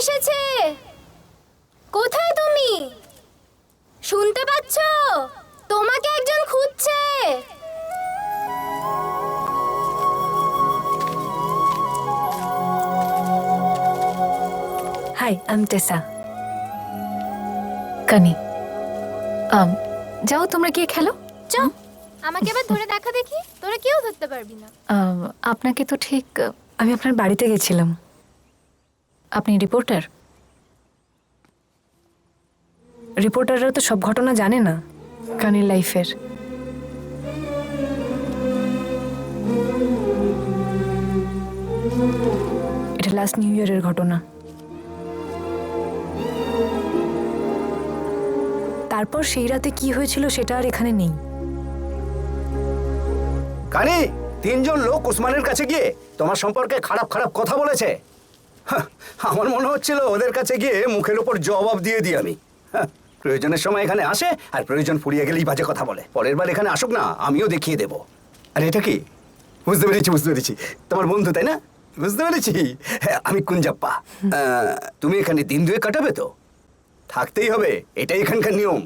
এসেছে। কোথায় তুমি? শুনতে পাচ্ছ? তোমাকে একজন খুঁজছে। Hi, I Tessa. কানি, যাও তোমরা গিয়ে খেলো। চল, আমাকে এবার ধরে দেখা দেখি। তোরা কেউ ধরতে পারবি না। আপনাকে তো ঠিক আমি আপনার বাড়িতে গেছিলাম। আপনি রিপোর্টার? রিপোর্টাররা তো সব ঘটনা জানে না কানির লাইফের। এটা লাস্ট নিউ ইয়ারের ঘটনা। তারপর সেই রাতে কি হয়েছিল সেটা আর এখানে নেই। কানি, তিনজন লোক ওসমানের কাছে গিয়ে তোমার সম্পর্কে খারাপ খারাপ কথা বলেছে। হাহ, আমার মনে হচ্ছিল ওদের কাছে গিয়ে মুখের উপর জবাব দিয়ে দিই আমি। হাহ, প্রয়োজনের সময় এখানে আসে আর প্রয়োজন ফুরিয়ে গেলেই বাজে কথা বলে। পরের বার এখানে আসুক না, আমিও দেখিয়ে দেবো। আর এটা কি? বুঝতে পেরেছি। তোমার বন্ধু তাই না? বুঝতে পেরেছি। হ্যাঁ, আমি কুঞ্জাপ্পা। তুমি এখানে দিন দুয়ে কাটাবে তো? থাকতেই হবে, এটাই এখানকার নিয়ম।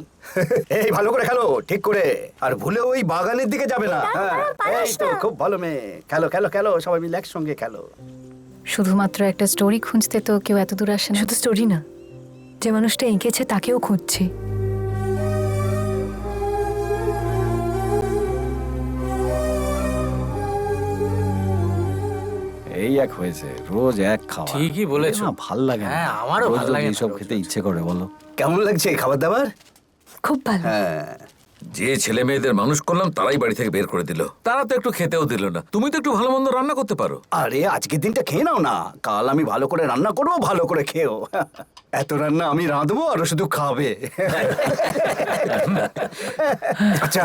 এই ভালো করে খেলো, ঠিক করে। আর ভুলে ওই বাগানের দিকে যাবে না। হ্যাঁ, এই তো খুব ভালো মেয়ে। খেলো খেলো খেলো, সবাই মিলে একসঙ্গে খেলো। শুধুমাত্র একটা স্টোরি খুঁজতে তো কেউ এত দূর আসে না। শুধু স্টোরি না, যে মানুষটা এঁকেছে তাকেও খুঁজছি। এই এক হয়েছে, রোজ এক খাওয়া। ঠিকই বলেছো। না, ভাল লাগে না। হ্যাঁ, আমারও রোজ ভাল রোজ লাগে না এইসব রোজ খেতে রোজ। ইচ্ছে করে বলো। কেমন লাগছে এই খাবার দাবার? খুব ভালো। হ্যাঁ, যে ছেলে মেয়েদের মানুষ করলাম তারাই বাড়ি থেকে বের করে দিল। তারা তো একটু খেতেও দিল না। তুমি তো একটু ভালো মন্দ রান্না করতে পারো। আরে আজকের দিনটা খেয়ে নাও না, কাল আমি ভালো করে রান্না করবো, ভালো করে খেও। এত রান্না আমি রাঁধবো আর ও শুধু খাবে। আচ্ছা,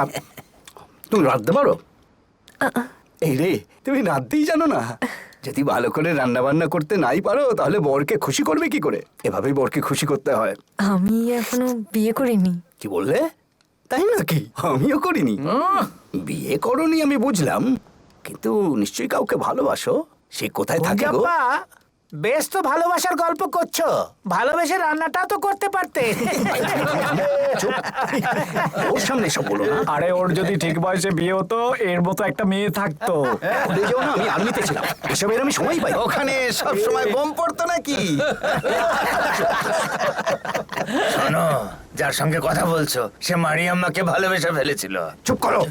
তুমি রাঁধতে পারো? এই রে, তুমি রাঁধতেই জানো না? যদি ভালো করে রান্না বান্না করতে নাই পারো তাহলে বরকে খুশি করবে কি করে? এভাবেই বরকে খুশি করতে হয়। আমি এখনো বিয়ে করিনি। কি বললে? তাই নাকি? আমিও করিনি। বিয়ে করনি আমি বুঝলাম, কিন্তু নিশ্চয়ই কাউকে ভালোবাসো। সে কোথায় থাকে গো? গুঞ্জাপ্পা, বেশ তো ভালোবাসার গল্প করছো। ভালোবেসে রান্নাটা তো করতে পারতে। চুপ। ওর সামনে সব বলো না। আরে ওর যদি ঠিক বয়সে বিয়ে হতো, এর মতো একটা মেয়ে থাকতো। ভুলে যেও না, আমি আর্মিতে ছিলাম, এসবের আমি সময় পাই। ওখানে সব সময় বোম পড়তো নাকি? শোনো, যার সঙ্গে কথা বলছো সে মারিয়াম্মাকে ভালোবেসে ফেলেছিল। চুপ করো।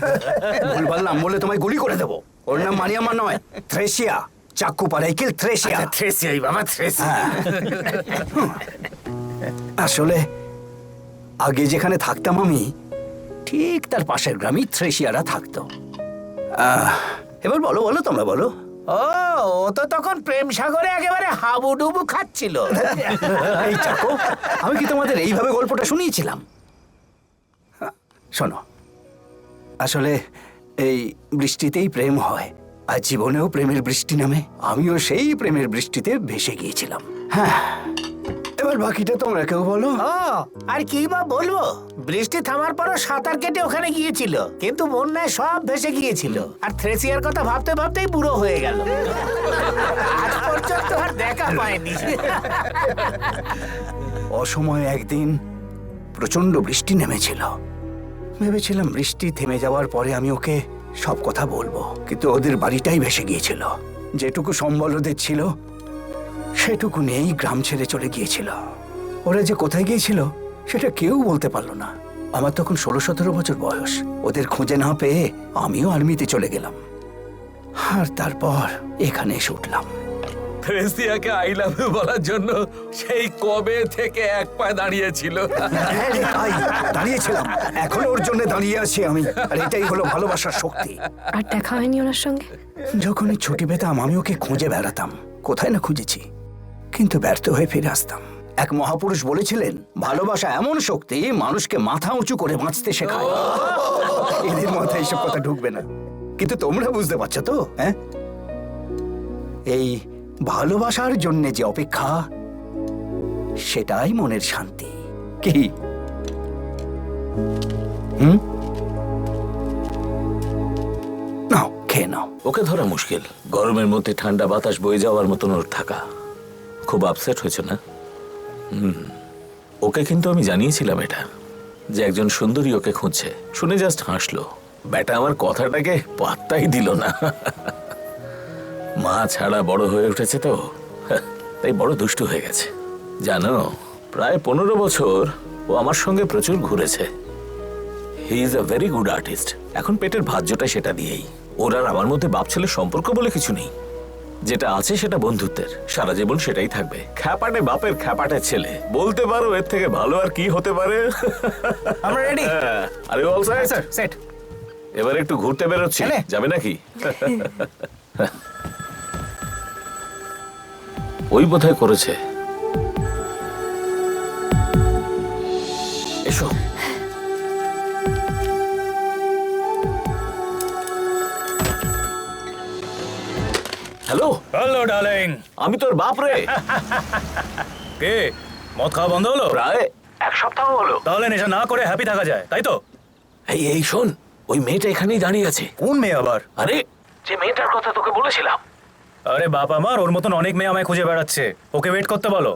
ভুলভাল নাম বললে তোমায় গুলি করে দেবো। ওর নাম মারিয়াম্মা নয়, থ্রেসিয়া। চাকু পাড়াইকেল থ্রেসিয়া। থ্রেসিয়াই বাবা, থ্রেসিয়া। আসলে আগে যেখানে থাকতাম আমি, ঠিক তার পাশের গ্রামে থ্রেসিয়ারা থাকতো। এবার বলো বলো, তোমরা বলো। ও তো তখন প্রেম সাগরে একেবারে হাবুডুবু খাচ্ছিল। এই চাকু, আমি কি তোমাদের এইভাবে গল্পটা শুনিয়েছিলাম? শোনো, আসলে এই বৃষ্টিতেই প্রেম হয়, আর জীবনেও প্রেমের বৃষ্টি নামে। আমিও সেই প্রেমের বৃষ্টিতে ভেসে গিয়েছিলাম। হ্যাঁ, এবার বাকিটা তোমরা কেউ বলো। ও, আর কি বা বলবো, বৃষ্টি থামার পরও সাঁতার কেটে ওখানে গিয়েছিল, কিন্তু বন্যায় সব ভেসে গিয়েছিল। আর থ্রেসিয়ার কথা ভাবতে ভাবতেই বুড়ো হয়ে গেল। আজ পর্যন্ত আর দেখা পায়নি। অসময়ে একদিন প্রচন্ড বৃষ্টি নেমেছিল। ভেবেছিলাম বৃষ্টি থেমে যাওয়ার পরে আমি ওকে সব কথা বলবো, কিন্তু ওদের বাড়িটাই ভেসে গিয়েছিল। যেটুকু সম্বল ওদের ছিল সেটুকু নিয়েই গ্রাম ছেড়ে চলে গিয়েছিল। ওরা যে কোথায় গিয়েছিল সেটা কেউ বলতে পারলো না। আমার তখন 16-17 বছর বয়স। ওদের খুঁজে না পেয়ে আমিও আর্মিতে চলে গেলাম, আর তারপর এখানে এসে উঠলাম। থ্রেসিয়াকে আই লাভ ইউ বলার জন্য সেই কবে থেকে এক পায়ে দাঁড়িয়েছিল। তাই দাঁড়িয়েছিলাম, এখন ওর জন্য দাঁড়িয়ে আছি আমি। আর এটাই হলো ভালোবাসার শক্তি। আর দেখা হয়নি ওনার সঙ্গে? যখনই ছুটি পেতাম আমি ওকে খুঁজে বেড়াতাম। কোথায় না খুঁজেছি, কিন্তু ব্যর্থ হয়ে ফিরে আসতাম। এক মহাপুরুষ বলেছিলেন, ভালোবাসা এমন শক্তি মানুষকে মাথা উঁচু করে বাঁচতে শেখায়। এদের মাথায় এইসব কথা ঢুকবে না, কিন্তু তোমরা বুঝতে পারছো তো? হ্যাঁ, এই ভালোবাসার জন্য যে অপেক্ষা, সেটাই মনের শান্তি। কি নাও, খেয়ে নাও। ওকে ধরা মুশকিল। গরমের মধ্যে ঠান্ডা বাতাস বয়ে যাওয়ার মতন ওর থাকা। খুব আপসেট হয়েছে না? ওকে কিন্তু আমি জানিয়েছিলাম এটা, যে একজন সুন্দরী ওকে খুঁজছে। শুনে জাস্ট হাসলো। ব্যাটা আমার কথাটাকে পাত্তাই দিল না। মা ছাড়া বড় হয়ে উঠেছে তো, তাই বড় দুষ্টু হয়ে গেছে। জানো, প্রায় 15 বছর ও আমার সঙ্গে প্রচুর ঘুরেছে। He is a very good artist. এখন পেটের ভাজ্যটা সেটা দিয়েই। ওর আর আমার মধ্যে বাপ ছেলের সম্পর্ক বলে কিছু নেই। যেটা আছে সেটা বন্ধুত্বের, সারা জীবন সেটাই থাকবে। খ্যাপাটে বাপের খ্যাপাটে ছেলে, বলতে পারো এর থেকে ভালো আর কি হতে পারে। আমরা রেডি। আরে অল স্যার সেট। এবার একটু ঘুরতে বেরোচ্ছি, চলে। যাবে নাকি? ওই বোধহয় করেছে। এসো। Hello hello darling. আমি তোর বাপ রে। কে মদ খাওয়া বন্ধ হলো? প্রায় 1 সপ্তাহ হলো। তাহলে নেশা না করে হ্যাপি থাকা যায়, তাই তো? এই এই শোন, ওই মেয়েটা এখানেই দাঁড়িয়ে আছে। কোন মেয়ে আবার? আরে যে মেয়েটার কথা তোকে বলেছিলাম। আরে বাপ আমার, ওর মতন অনেক মেয়ে আমায় খুঁজে বেড়াচ্ছে, ওকে ওয়েট করতে বলো।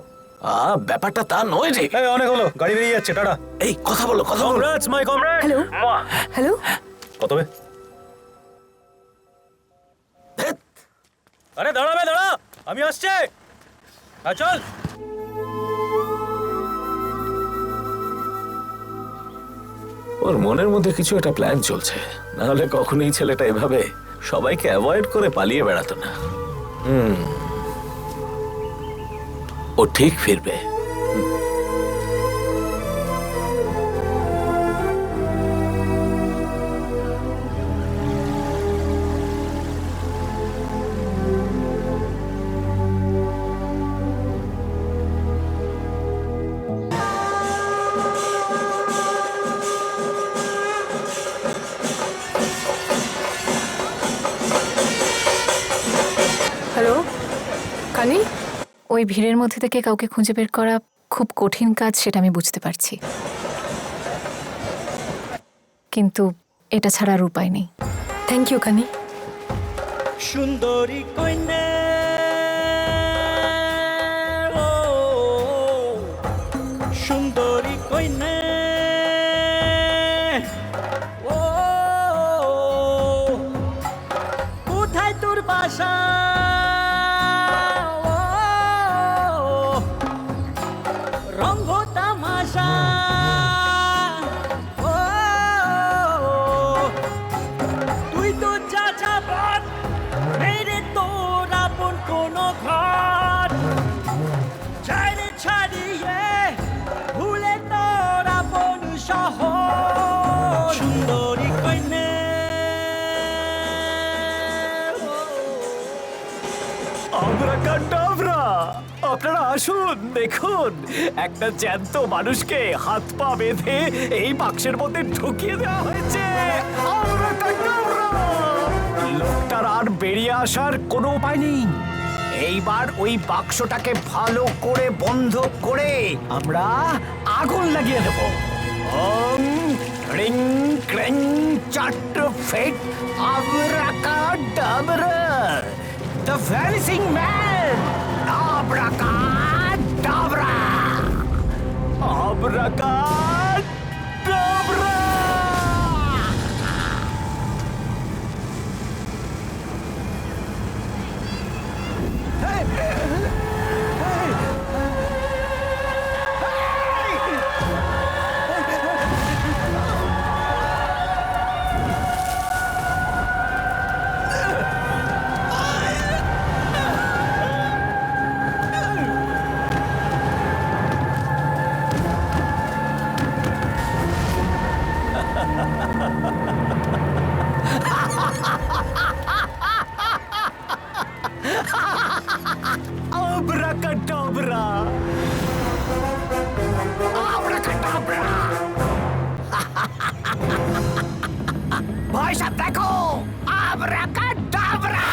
ব্যাপারটা তা নয় রে। এই অনেক হলো, গাড়ি বেরিয়ে যাচ্ছে, টাটা। এই কথা বলো, কথা বলো। কমরেডস মাই কমরেড। হ্যালো হ্যালো, কত বে? ধ্যাৎ, আরে দাঁড়াবে, দাঁড়া, আমি আসছি। হ্যাঁ চল। ওর মনের মধ্যে কিছু একটা প্ল্যান চলছে, না হলে কখনোই ছেলেটা এভাবে সবাইকে অ্যাভয়েড করে পালিয়ে বেড়াতো না। ও ঠিক ফিরবে। হ্যালো কানি। ওই ভিড়ের মধ্যে থেকে কাউকে খুঁজে বের করা খুব কঠিন কাজ, সেটা আমি বুঝতে পারছি, কিন্তু এটা ছাড়া আর উপায় নেই। থ্যাংক ইউ কানি। সুন্দরী কন্যা ও সুন্দরী কন্যা ও কোথায় তোর বাসা ও রঙ্গ তামাশা ও তুই তো যা যাবার মেরে তোর আপন কোনো ঘর ছাড়ে ছাড়িয়ে ভুলে তোর আপন শহর সুন্দরী কন্যা আবরাকাডাবরা, আপনারা আসুন, দেখুন একটা জ্যান্ত মানুষকে হাত পা বেঁধে এই বাক্সের মধ্যে ঢুকিয়ে দেওয়া হয়েছে। আবরাকাডাবরা! লোকটার আর বেরিয়ে আসার কোনো উপায় নেই। এইবার ওই বাক্সটাকে ভালো করে বন্ধ করে আমরা আগুন লাগিয়ে দেব। ওম রিং ক্রিং চাট ফেট আবরাকাডাবরা, The Vanishing Man! Abracadabra! Abracadabra! Abracadabra! Abracadabra! भाई साहब देखो, Abracadabra!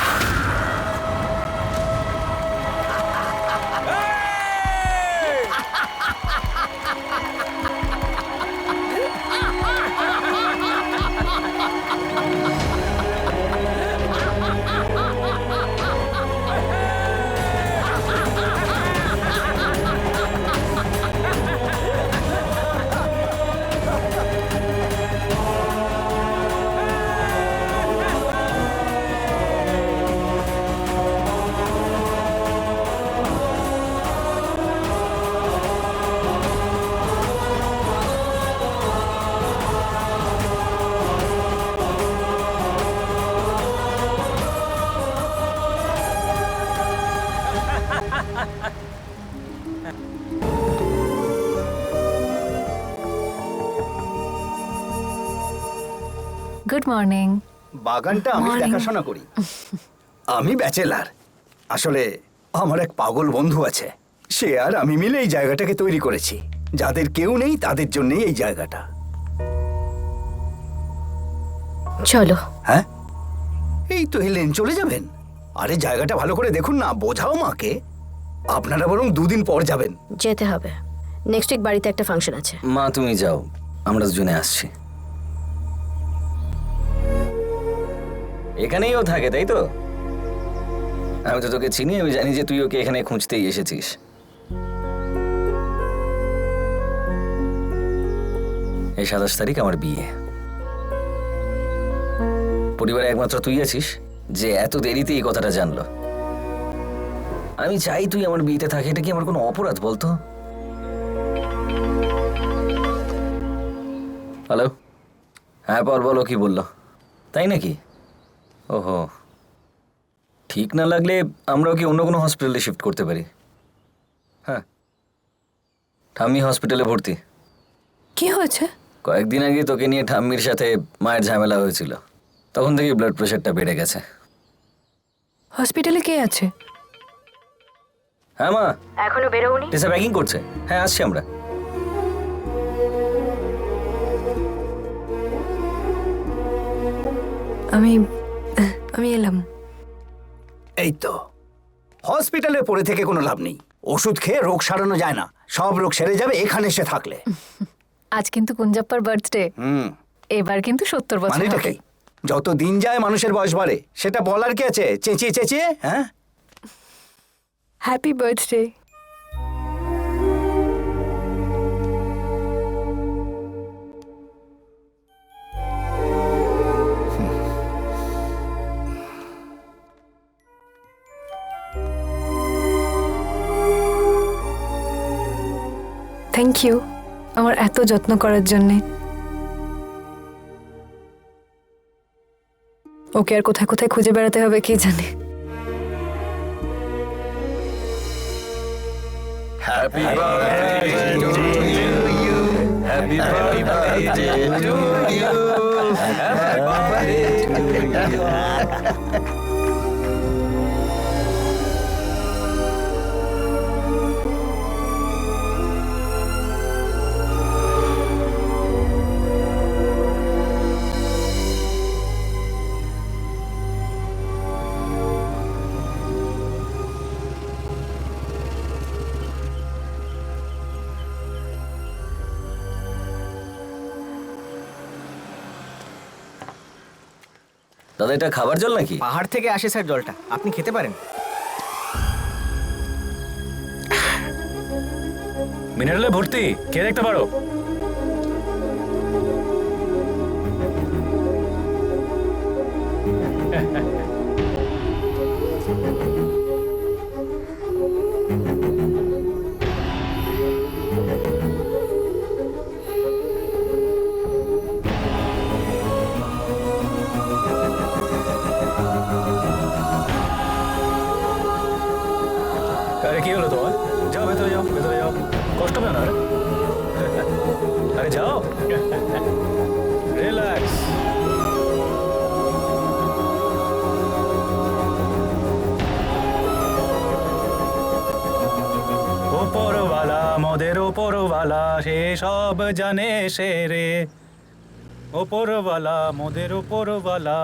Good morning. বাগানটা আমি Morning. দেখাশোনা করি। আমি ব্যাচেলার। আসলে আমার এক পাগল বন্ধু আছে, সে আর আমি মিলে এই জায়গাটাকে তৈরি করেছি। যাদের কেউ নেই তাদের জন্যই এই জায়গাটা। চলো। হ্যাঁ, এই তো এলেন, চলে যাবেন? আরে জায়গাটা ভালো করে দেখুন না, বোঝাও মাকে। আপনারা বরং 2 দিন পর যাবেন। যেতে হবে, নেক্সট উইক বাড়িতে একটা ফাংশন আছে। মা তুমি যাও, আমরা দুজনে আসছি। এখানেই ও থাকে তাই তো? আমি তো তোকে চিনি, আমি জানি যে তুই ওকে এখানে খুঁজতেই এসেছিস। এই 27 তারিখ আমার বিয়ে। পরিবারে একমাত্র তুই আছিস যে এত দেরিতে এই কথাটা জানলো। আমি চাই তুই আমার বিয়েতে থাকে, এটা কি আমার কোনো অপরাধ বলতো? হ্যালো, হ্যাঁ পর বলো, কি বললো? তাই নাকি? ওহো, ঠিক না লাগলে আমরাও কি অন্য কোনো হসপিটালে শিফট করতে পারি? হ্যাঁ, ঠাম্মি হসপিটালে ভর্তি। কি হয়েছে? কয়েকদিন আগে তোকে নিয়ে ঠাম্মির সাথে মায়ের ঝামেলা হয়েছিল, তখন থেকে ব্লাড প্রেশারটা বেড়ে গেছে। হসপিটালে কে আছে? হ্যাঁ মা, এখনো বেরোওনি? টেসা প্যাকিং করছে। হ্যাঁ আসছি আমরা। আমি এলাম। এই তো, হসপিটালে পড়ে থেকে কোনো লাভ নেই। ওষুধ খেয়ে রোগ সারানো যায় না, সব রোগ সেরে যাবে এখানে এসে থাকলে। আজ কিন্তু কুঞ্জাপ্পার বার্থডে। এবার কিন্তু 70 বছর মানেটা হবে। কি? যত দিন যায় মানুষের বয়স বাড়ে, সেটা বলার কি আছে চেঁচিয়ে চেঁচিয়ে? হ্যাঁ, হ্যাপি বার্থডে। থ্যাংক ইউ আমার এত যত্ন করার জন্যে। ওকে আর কোথায় কোথায় খুঁজে বেড়াতে হবে কে জানে। Happy birthday to you, happy birthday to you, happy birthday to you. দাদা এটা খাবার জল নাকি? পাহাড় থেকে আসে স্যার জলটা, আপনি খেতে পারেন। মিনারেলে ভর্তি, কে দেখতে পারো? আরে কি হলো তোমার? যাও ভেতরে যাও, ভেতরে যাও, কষ্ট পেও না। আরে যাও, রিল্যাক্স। ওপরওয়ালা মোদের ওপরওয়ালা, সে সব জানে সে রে। ওপরওয়ালা মোদের ওপরওয়ালা।